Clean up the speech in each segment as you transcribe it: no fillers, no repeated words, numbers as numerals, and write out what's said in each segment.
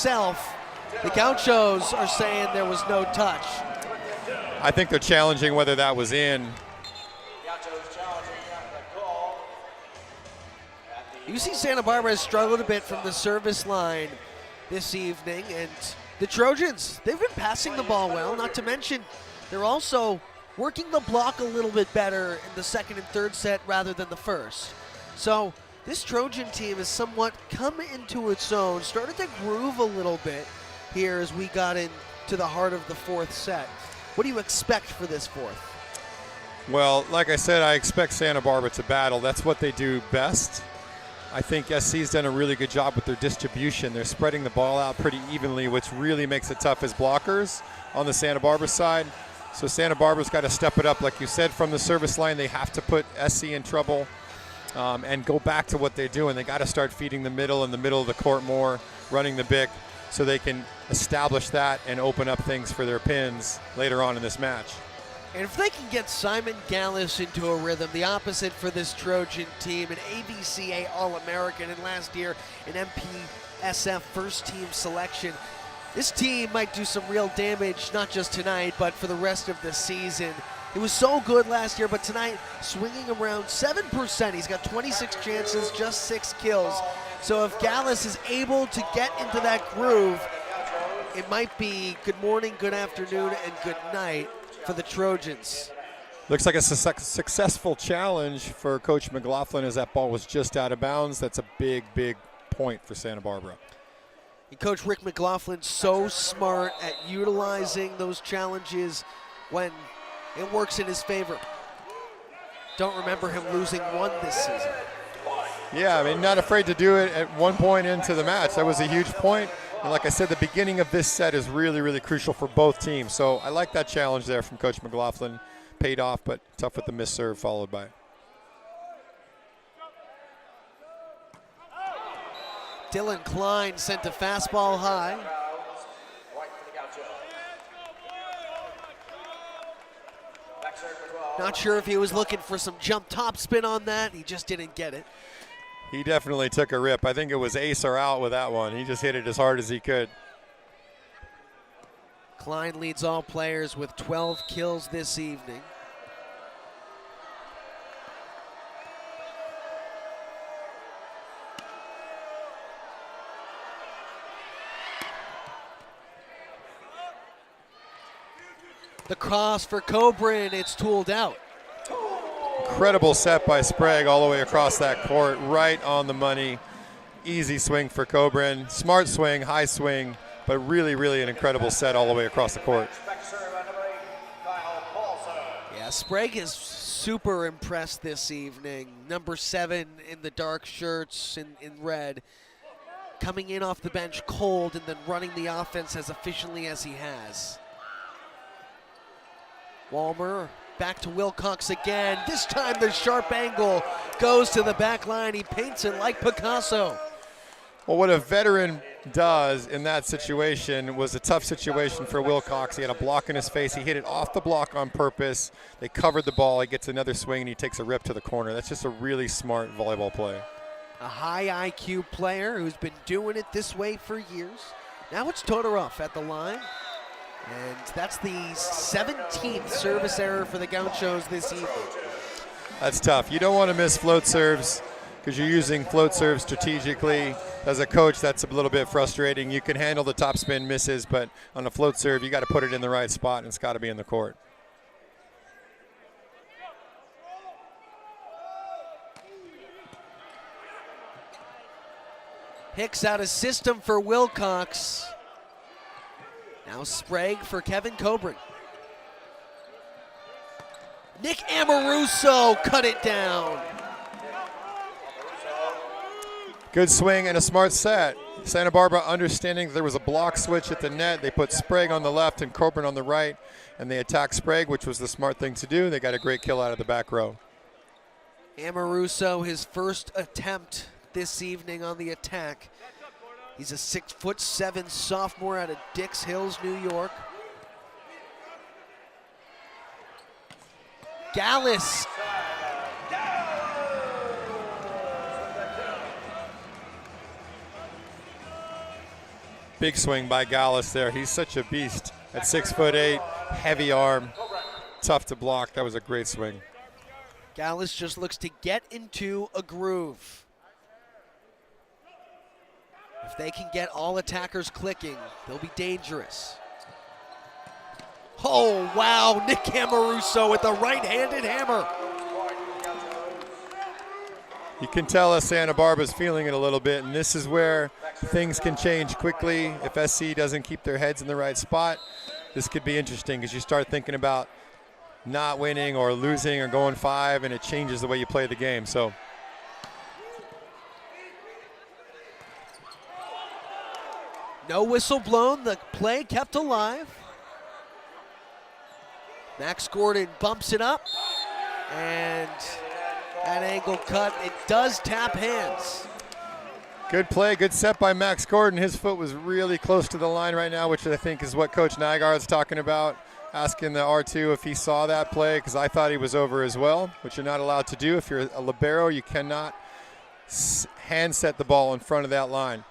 itself, the Gauchos are saying there was no touch. I think they're challenging whether that was in. UC Santa Barbara has struggled a bit from the service line this evening, and the Trojans, they've been passing the ball well, not to mention they're also working the block a little bit better in the second and third set rather than the first. So this Trojan team has somewhat come into its own, started to groove a little bit here as we got into the heart of the fourth set. What do you expect for this fourth? Well, like I said, I expect Santa Barbara to battle. That's what they do best. I think SC's done a really good job with their distribution. They're spreading the ball out pretty evenly, which really makes it tough as blockers on the Santa Barbara side. So Santa Barbara's got to step it up. Like you said, from the service line, they have to put SC in trouble and go back to what they're doing. They got to start feeding the middle and the middle of the court more, running the BIC, so they can establish that and open up things for their pins later on in this match. And if they can get Simon Gallus into a rhythm, the opposite for this Trojan team, an ABCA All-American, and last year an MPSF first-team selection, this team might do some real damage, not just tonight, but for the rest of the season. It was so good last year, but tonight, swinging around 7%. He's got 26 chances, just 6 kills. So if Gallus is able to get into that groove, it might be good morning, good afternoon, and good night for the Trojans. Looks like a successful challenge for Coach McLaughlin as that ball was just out of bounds. That's a big, big point for Santa Barbara. And Coach Rick McLaughlin's so smart at utilizing those challenges when it works in his favor. Don't remember him losing one this season. Yeah, I mean, not afraid to do it at one point into the match. That was a huge point. And like I said, the beginning of this set is really, really crucial for both teams. So I like that challenge there from Coach McLaughlin. Paid off, but tough with the missed serve followed by it. Dylan Klein sent a fastball high. Not sure if he was looking for some jump top spin on that. He just didn't get it. He definitely took a rip. I think it was ace or out with that one. He just hit it as hard as he could. Klein leads all players with 12 kills this evening. The cross for Coburn, it's tooled out. Incredible set by Sprague all the way across that court, right on the money. Easy swing for Coburn. Smart swing, high swing, but really, really an incredible set all the way across the court. Yeah, Sprague is super impressed this evening. Number 7 in the dark shirts in red, coming in off the bench cold and then running the offense as efficiently as he has. Walmer back to Wilcox again. This time the sharp angle goes to the back line. He paints it like Picasso. Well, what a veteran does in that situation was a tough situation for Wilcox. He had a block in his face. He hit it off the block on purpose. They covered the ball. He gets another swing and he takes a rip to the corner. That's just a really smart volleyball play. A high IQ player who's been doing it this way for years. Now it's Todorov at the line. And that's the 17th service error for the Gauchos this evening. That's tough. You don't want to miss float serves because you're using float serves strategically. As a coach, that's a little bit frustrating. You can handle the topspin misses, but on a float serve, you got to put it in the right spot, and it's got to be in the court. Hicks out of system for Wilcox. Now Sprague for Kevin Coburn. Nick Amoruso cut it down. Good swing and a smart set. Santa Barbara understanding there was a block switch at the net. They put Sprague on the left and Coburn on the right, and they attacked Sprague, which was the smart thing to do. They got a great kill out of the back row. Amoruso, his first attempt this evening on the attack. He's a 6'7" sophomore out of Dix Hills, New York. Gallus. Big swing by Gallus there. He's such a beast at 6'8", heavy arm, tough to block. That was a great swing. Gallus just looks to get into a groove. If they can get all attackers clicking, they'll be dangerous. Oh, wow, Nick Amoruso with the right-handed hammer. You can tell us Santa Barbara's feeling it a little bit, and this is where things can change quickly. If SC doesn't keep their heads in the right spot, this could be interesting because you start thinking about not winning or losing or going 5, and it changes the way you play the game. So no whistle blown, the play kept alive. Max Gordon bumps it up, and that angle cut, it does tap hands. good play, good set by Max Gordon. His foot was really close to the line right now, which I think is what Coach Nygaard's talking about, asking the R2 if he saw that play, because I thought he was over as well, which you're not allowed to do. If you're a libero, you cannot hand set the ball in front of that line.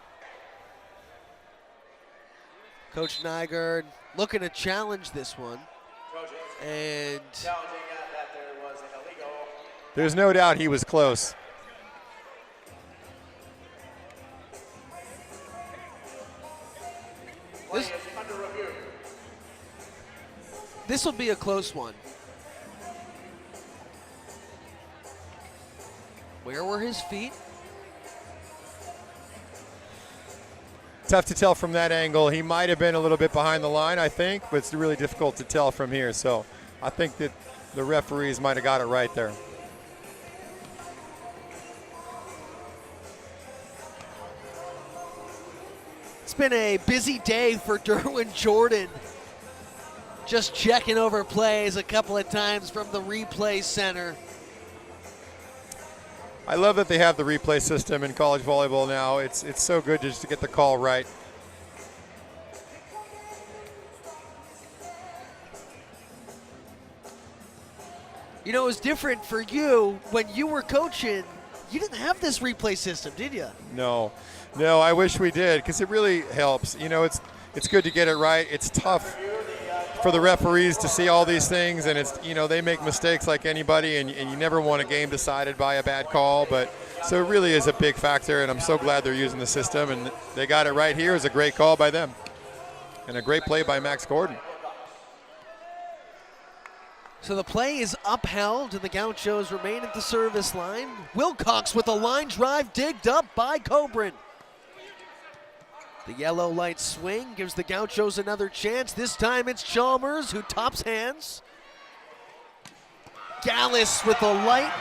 Coach Nygaard looking to challenge this one. And there's no doubt he was close. This will be a close one. Where were his feet? Tough to tell from that angle. He might have been a little bit behind the line, I think, but it's really difficult to tell from here. So I think that the referees might have got it right there. It's been a busy day for Derwin Jordan. Just checking over plays a couple of times from the replay center. I love that they have the replay system in college volleyball now. It's so good just to get the call right. You know, it was different for you when you were coaching. You didn't have this replay system, did you? No, I wish we did, because it really helps. You know, it's good to get it right. It's tough for the referees to see all these things, and it's, you know, they make mistakes like anybody, and you never want a game decided by a bad call. But so it really is a big factor, and I'm so glad they're using the system, and they got it right here. It's a great call by them and a great play by Max Gordon. So the play is upheld, and the Gauchos remain at the service line. Wilcox with a line drive digged up by Coburn. The yellow light swing gives the Gauchos another chance. This time it's Chalmers who tops hands. Gallus with a light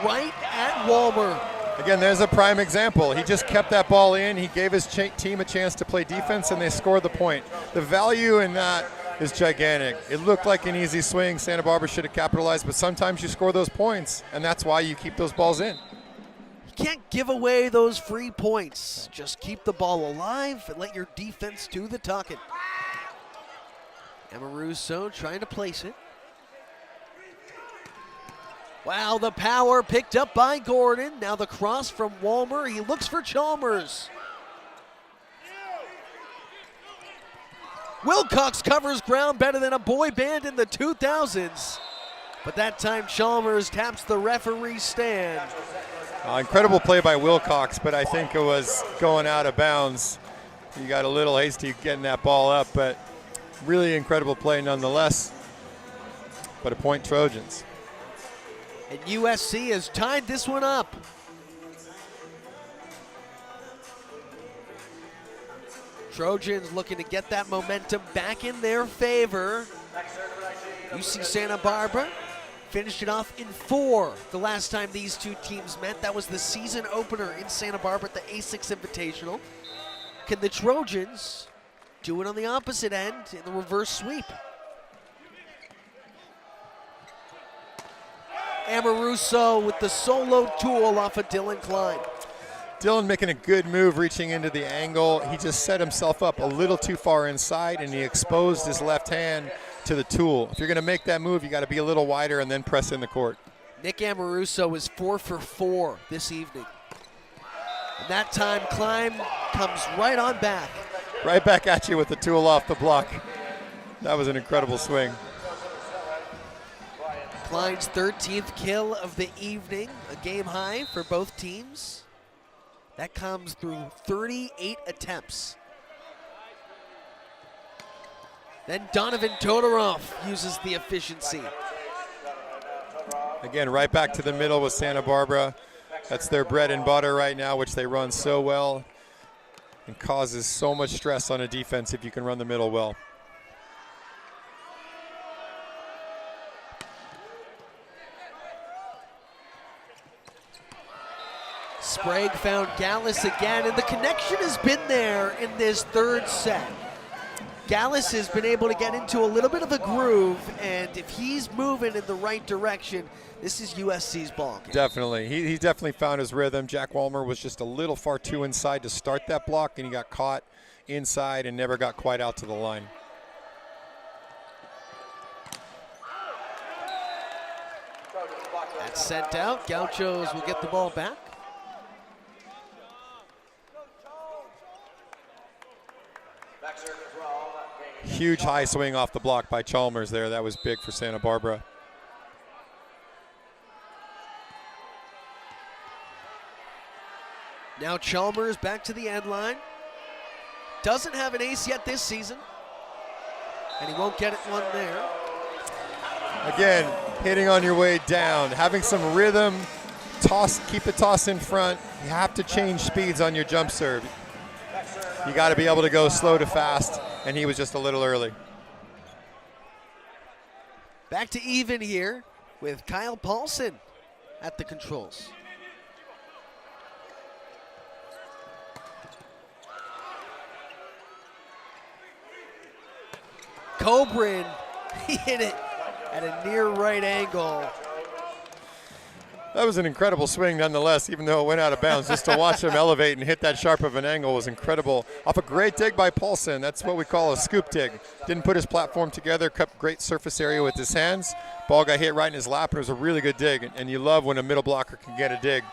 right at Walmer. Again, there's a prime example. He just kept that ball in. He gave his team a chance to play defense, and they scored the point. The value in that is gigantic. It looked like an easy swing. Santa Barbara should have capitalized, but sometimes you score those points, and that's why you keep those balls in. You can't give away those free points. Just keep the ball alive and let your defense do the talking. Amoruso trying to place it. Wow, the power picked up by Gordon. Now the cross from Walmer. He looks for Chalmers. Wilcox covers ground better than a boy band in the 2000s. But that time Chalmers taps the referee stand. Incredible play by Wilcox, but I think it was going out of bounds. He got a little hasty getting that ball up, but really incredible play nonetheless. But a point Trojans. And USC has tied this one up. Trojans looking to get that momentum back in their favor. UC Santa Barbara finished it off in 4 the last time these two teams met. That was the season opener in Santa Barbara at the A6 Invitational. Can the Trojans do it on the opposite end in the reverse sweep? Amoruso with the solo tool off of Dylan Klein. Dylan making a good move, reaching into the angle. He just set himself up a little too far inside, and he exposed his left hand to the tool. If you're going to make that move, you got to be a little wider and then press in the court. Nick Amoruso is 4 for 4 this evening. And that time Klein comes right on back. right back at you with the tool off the block. That was an incredible swing. Klein's 13th kill of the evening, a game high for both teams. That comes through 38 attempts. Then Donovan Todorov uses the efficiency. Again, right back to the middle with Santa Barbara. That's their bread and butter right now, which they run so well and causes so much stress on a defense if you can run the middle well. Sprague found Gallus again, and the connection has been there in this third set. Gallus has been able to get into a little bit of a groove, and if he's moving in the right direction, this is USC's ball game. Definitely. He definitely found his rhythm. Jack Walmer was just a little far too inside to start that block, and he got caught inside and never got quite out to the line. That's sent out. Gauchos will get the ball back. Huge high swing off the block by Chalmers there. That was big for Santa Barbara. Now Chalmers back to the end line. Doesn't have an ace yet this season, and he won't get it one there. Again, hitting on your way down, having some rhythm, toss, keep the toss in front. You have to change speeds on your jump serve. You got to be able to go slow to fast, and he was just a little early. Back to even here with Kyle Paulson at the controls. Cobrin, he hit it at a near right angle. That was an incredible swing nonetheless, even though it went out of bounds. Just to watch him elevate and hit that sharp of an angle was incredible. Off a great dig by Paulson. That's what we call a scoop dig. Didn't put his platform together, kept great surface area with his hands. Ball got hit right in his lap, and it was a really good dig. And you love when a middle blocker can get a dig.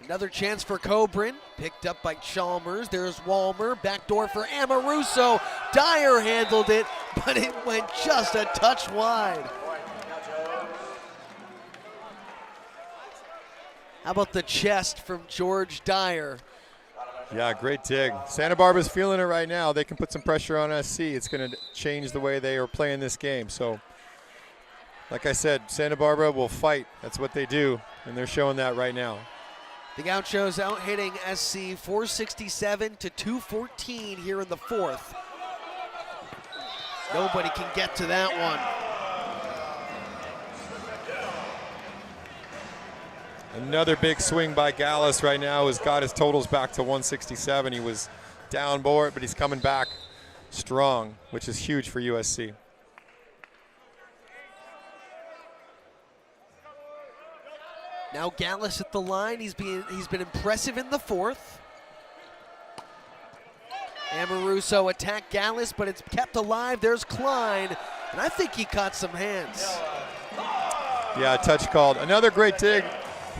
Another chance for Cobrin, picked up by Chalmers. There's Walmer, backdoor for Amoruso. Dyer handled it, but it went just a touch wide. How about the chest from George Dyer? Yeah, great dig. Santa Barbara's feeling it right now. They can put some pressure on SC. It's going to change the way they are playing this game. So, like I said, Santa Barbara will fight. That's what they do, and they're showing that right now. The Gauchos out hitting SC 467 to 214 here in the fourth. Nobody can get to that one. Another big swing by Gallus right now has got his totals back to 167. He was down board, but he's coming back strong, which is huge for USC. Now Gallus at the line. He's been impressive in the fourth. Amoruso attacked Gallus, but it's kept alive. There's Klein, and I think he caught some hands. Yeah, touch called. Another great dig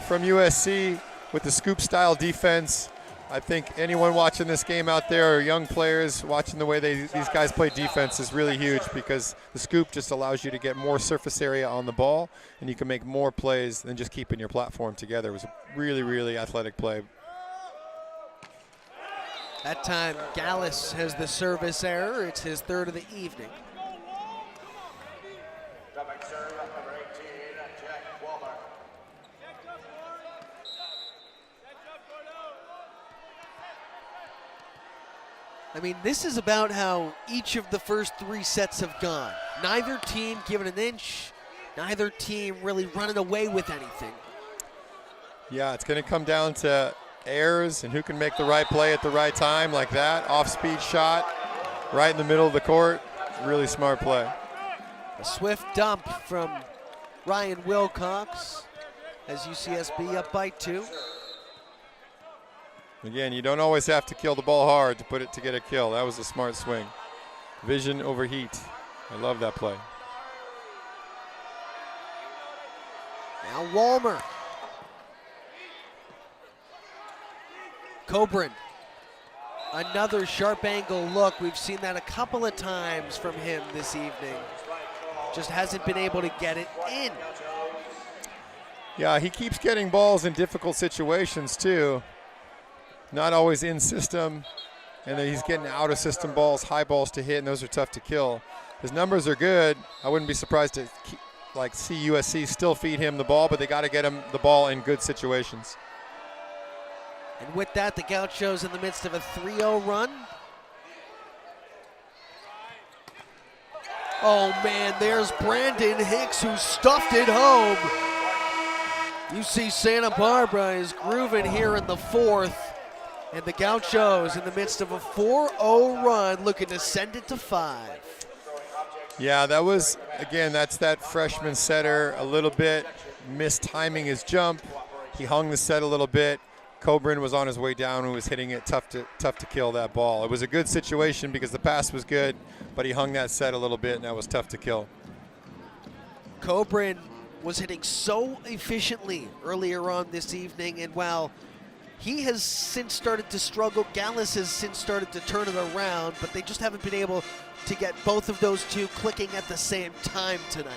from USC with the scoop style defense. I think anyone watching this game out there, or young players watching the way these guys play defense, is really huge, because the scoop just allows you to get more surface area on the ball, and you can make more plays than just keeping your platform together. It was a really, really athletic play. That time, Gallus has the service error. It's his third of the evening. I mean, this is about how each of the first three sets have gone. Neither team giving an inch, neither team really running away with anything. Yeah, it's going to come down to errors and who can make the right play at the right time, like that. Off-speed shot right in the middle of the court. Really smart play. A swift dump from Ryan Wilcox as UCSB up by 2. Again, you don't always have to kill the ball hard to get a kill. That was a smart swing. Vision over heat. I love that play. Now Walmer Coburn, another sharp angle look. We've seen that a couple of times from him this evening. Just hasn't been able to get it in. Yeah, he keeps getting balls in difficult situations too. Not always in system, and then he's getting out of system balls, high balls to hit, and those are tough to kill. His numbers are good. I wouldn't be surprised to see USC still feed him the ball, but they got to get him the ball in good situations. And with that, the Gauchos in the midst of a 3-0 run. Oh man, there's Brandon Hicks who stuffed it home. UC Santa Barbara is grooving here in the fourth. And the Gauchos in the midst of a 4-0 run looking to send it to 5. Yeah, that was, again, that's that freshman setter a little bit mistiming his jump. He hung the set a little bit. Coburn was on his way down and was hitting it tough to kill that ball. It was a good situation because the pass was good, but he hung that set a little bit and that was tough to kill. Coburn was hitting so efficiently earlier on this evening, and while he has since started to struggle, Gallus has since started to turn it around, but they just haven't been able to get both of those two clicking at the same time tonight.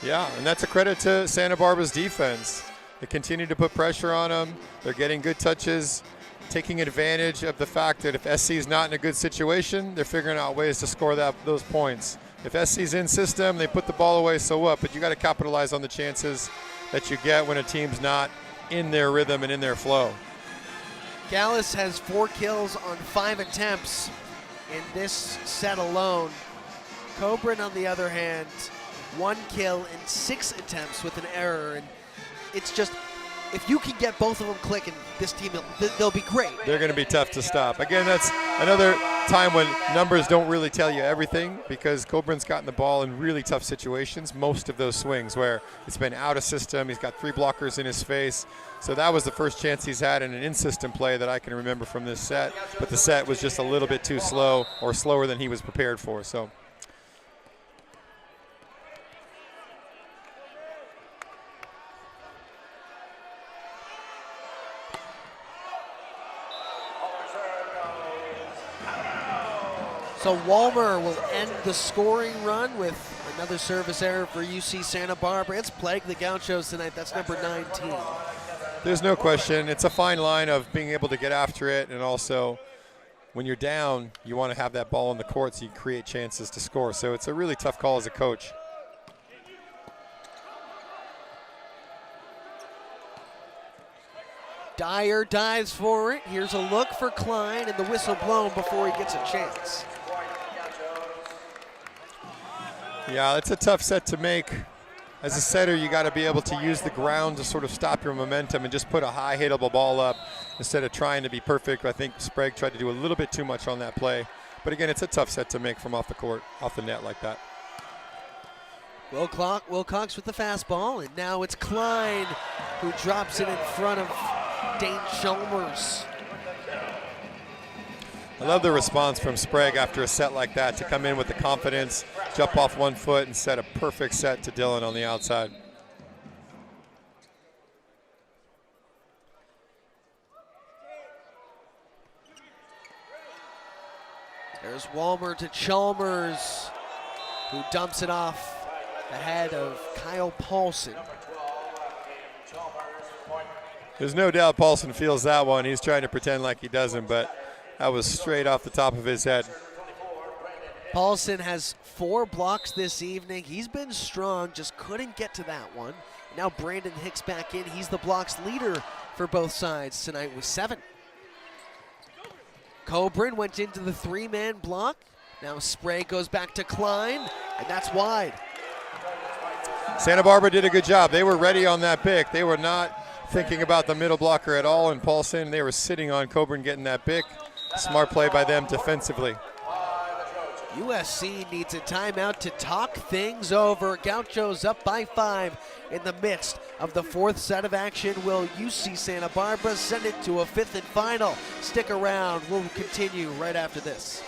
Yeah, and that's a credit to Santa Barbara's defense. They continue to put pressure on them. They're getting good touches, taking advantage of the fact that if SC is not in a good situation, they're figuring out ways to score those points. If SC's in system, they put the ball away, so what? But you got to capitalize on the chances that you get when a team's not in their rhythm and in their flow. Gallus has 4 kills on 5 attempts in this set alone. Coburn, on the other hand, 1 kill in 6 attempts with an error. And it's just, if you can get both of them clicking, this team, they'll be great. They're going to be tough to stop. Again, that's another time when numbers don't really tell you everything, because Coburn's gotten the ball in really tough situations, most of those swings where it's been out of system. He's got 3 blockers in his face. So that was the first chance he's had in an in-system play that I can remember from this set. But the set was just a little bit too slow, or slower than he was prepared for. So. So Walmer will end the scoring run with another service error for UC Santa Barbara. It's plagued the Gauchos tonight. That's number 19. There's no question. It's a fine line of being able to get after it, and also when you're down, you want to have that ball in the court so you create chances to score. So it's a really tough call as a coach. Dyer dives for it. Here's a look for Klein, and the whistle blown before he gets a chance. Yeah, it's a tough set to make. As a setter, you got to be able to use the ground to sort of stop your momentum and just put a high hittable ball up instead of trying to be perfect. I think Sprague tried to do a little bit too much on that play. But again, it's a tough set to make from off the court, off the net like that. Wilcox with the fastball, and now it's Klein who drops it in front of Dane Chalmers. I love the response from Sprague after a set like that, to come in with the confidence, jump off 1 foot, and set a perfect set to Dylan on the outside. There's Walmer to Chalmers, who dumps it off ahead of Kyle Paulson. There's no doubt Paulson feels that one. He's trying to pretend like he doesn't, but that was straight off the top of his head. Paulson has 4 blocks this evening. He's been strong, just couldn't get to that one. Now Brandon Hicks back in. He's the blocks leader for both sides tonight with 7. Coburn went into the 3-man block. Now Sprague goes back to Klein, and that's wide. Santa Barbara did a good job. They were ready on that pick. They were not thinking about the middle blocker at all, and Paulson, they were sitting on Coburn getting that pick. Smart play by them defensively. USC needs a timeout to talk things over. Gauchos up by 5 in the midst of the 4th set of action. Will UC Santa Barbara send it to a 5th and final? Stick around. We'll continue right after this.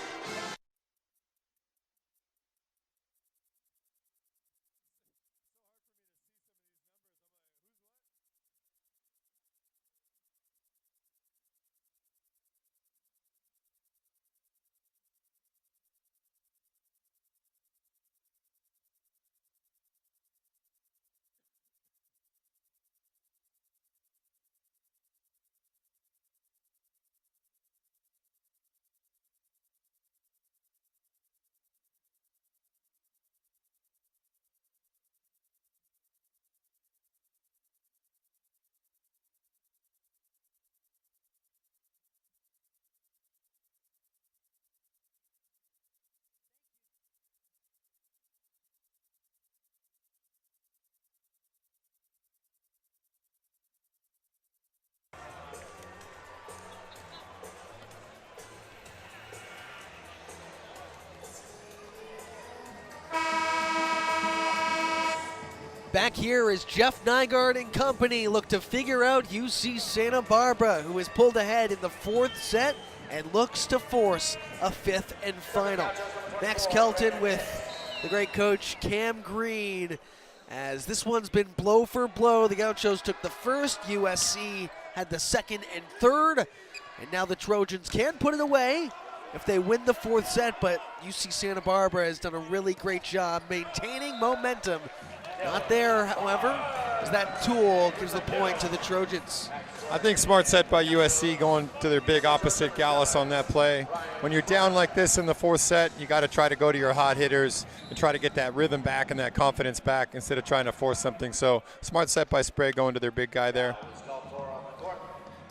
Back here is Jeff Nygaard and company look to figure out UC Santa Barbara, who has pulled ahead in the 4th set and looks to force a 5th and final. Max Kelton with the great coach Cam Green, as this one's been blow for blow. The Gauchos took the first, USC had the 2nd and 3rd, and now the Trojans can put it away if they win the 4th set, but UC Santa Barbara has done a really great job maintaining momentum. Not there, however, as that tool gives the point to the Trojans. I think smart set by USC going to their big opposite Gallus on that play. When you're down like this in the 4th set, you got to try to go to your hot hitters and try to get that rhythm back and that confidence back instead of trying to force something. So smart set by Sprague going to their big guy there.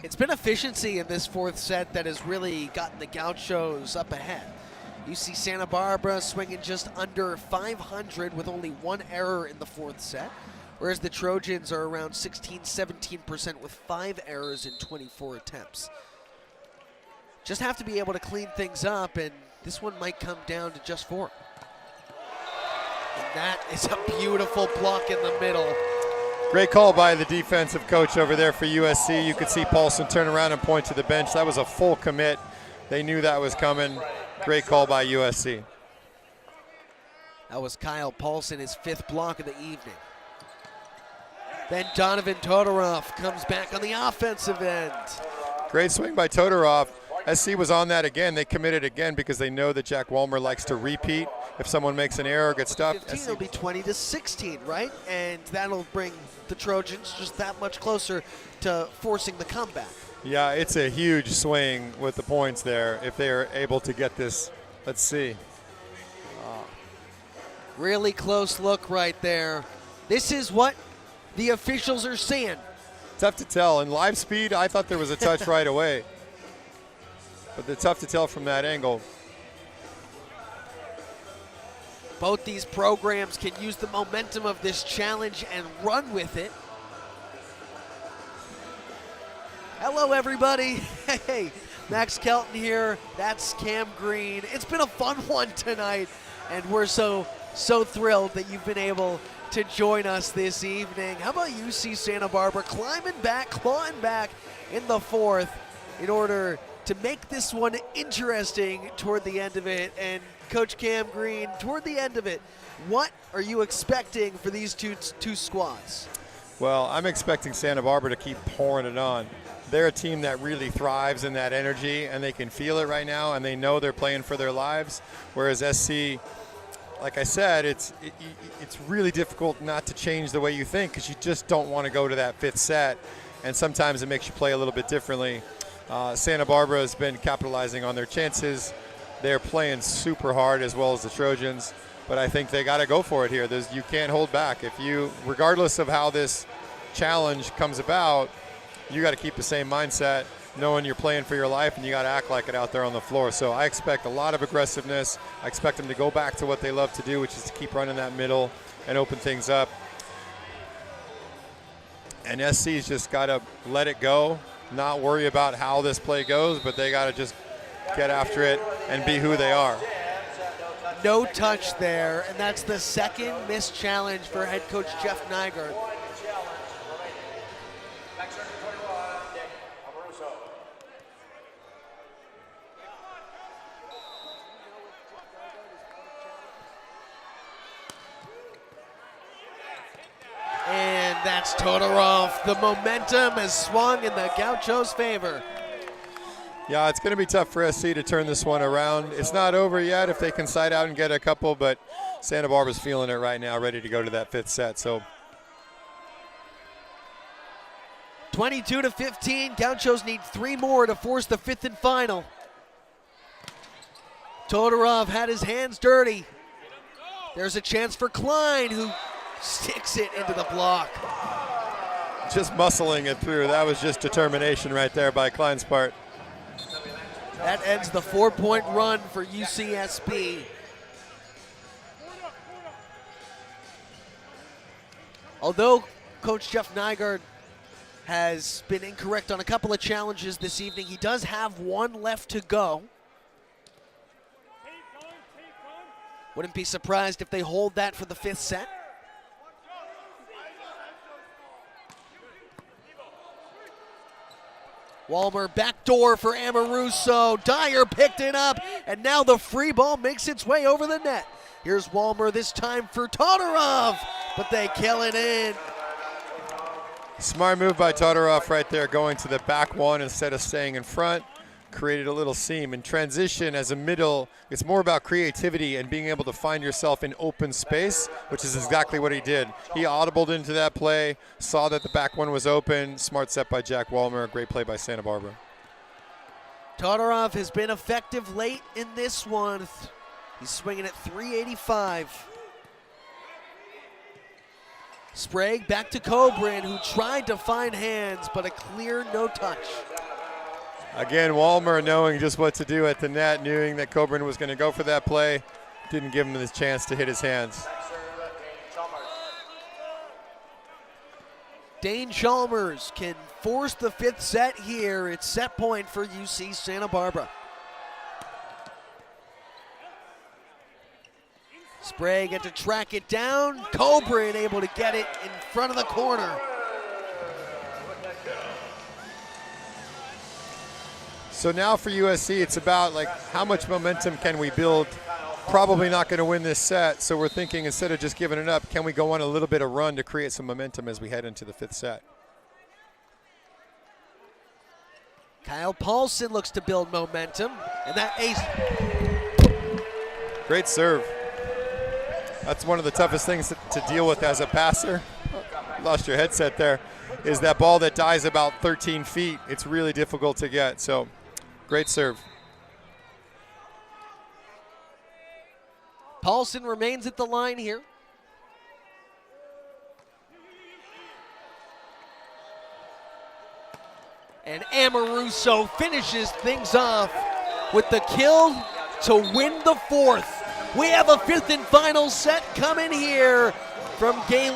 It's been efficiency in this 4th set that has really gotten the Gauchos up ahead. UC Santa Barbara swinging just under 500 with only 1 error in the 4th set, whereas the Trojans are around 16-17% with 5 errors in 24 attempts. Just have to be able to clean things up, and this one might come down to just 4. And that is a beautiful block in the middle. Great call by the defensive coach over there for USC. You could see Paulson turn around and point to the bench. That was a full commit. They knew that was coming. Great call by USC. That was Kyle Paulson, his 5th block of the evening. Then Donovan Todorov comes back on the offensive end. Great swing by Todorov. SC was on that again. They committed again because they know that Jack Walmer likes to repeat. If someone makes an error, gets stuffed. 15, it'll be 20-16, right? And that'll bring the Trojans just that much closer to forcing the comeback. Yeah, it's a huge swing with the points there if they are able to get this. Let's see. Really close look right there. This is what the officials are seeing. Tough to tell. In live speed, I thought there was a touch right away. But they're tough to tell from that angle. Both these programs can use the momentum of this challenge and run with it. Hello, everybody. Hey, Max Kelton here. That's Cam Green. It's been a fun one tonight, and we're so thrilled that you've been able to join us this evening. How about UC Santa Barbara climbing back, clawing back in the 4th in order to make this one interesting toward the end of it. And Coach Cam Green, toward the end of it, what are you expecting for these two squads? Well, I'm expecting Santa Barbara to keep pouring it on. They're a team that really thrives in that energy, and they can feel it right now, and they know they're playing for their lives. Whereas SC, like I said, it's really difficult not to change the way you think because you just don't want to go to that 5th set, and sometimes it makes you play a little bit differently. Santa Barbara has been capitalizing on their chances. They're playing super hard as well as the Trojans, but I think they got to go for it here. You can't hold back. Regardless of how this challenge comes about, you got to keep the same mindset, knowing you're playing for your life, and you got to act like it out there on the floor. So I expect a lot of aggressiveness. I expect them to go back to what they love to do, which is to keep running that middle and open things up. And SC's just got to let it go, not worry about how this play goes, but they got to just get after it and be who they are. No touch there, and that's the 2nd missed challenge for head coach Jeff Nygaard. And that's Todorov. The momentum has swung in the Gauchos' favor. Yeah, it's going to be tough for SC to turn this one around. It's not over yet if they can side out and get a couple, but Santa Barbara's feeling it right now, ready to go to that 5th set. So 22-15. Gauchos need 3 more to force the 5th and final. Todorov had his hands dirty. There's a chance for Klein, who sticks it into the block. Just muscling it through. That was just determination right there by Klein's part. That ends the 4-point run for UCSB. Although Coach Jeff Nygaard has been incorrect on a couple of challenges this evening, he does have 1 left to go. Wouldn't be surprised if they hold that for the 5th set. Walmer backdoor for Amoruso. Dyer picked it up, and now the free ball makes its way over the net. Here's Walmer this time for Todorov, but they kill it in. Smart move by Todorov right there, going to the back one instead of staying in front. Created a little seam. In transition as a middle, it's more about creativity and being able to find yourself in open space, which is exactly what he did. He audibled into that play, saw that the back one was open. Smart set by Jack Walmer. Great play by Santa Barbara. Todorov has been effective late in this one. He's swinging at .385. Sprague back to Cobran, who tried to find hands, but a clear no touch. Again, Walmer knowing just what to do at the net, knowing that Cobran was going to go for that play, didn't give him the chance to hit his hands. Dane Chalmers can force the fifth set here. It's set point for UC Santa Barbara. Sprague had to track it down. Cobran able to get it in front of the corner. So now for USC, it's about like how much momentum can we build? Probably not going to win this set, so we're thinking instead of just giving it up, can we go on a little bit of run to create some momentum as we head into the fifth set? Kyle Paulson looks to build momentum, and that ace. Great serve. That's one of the toughest things to deal with as a passer. Lost your headset there. Is that ball that dies about 13 feet. It's really difficult to get, so great serve. Paulson remains at the line here. And Amoruso finishes things off with the kill to win the fourth. We have a fifth and final set coming here from Galen.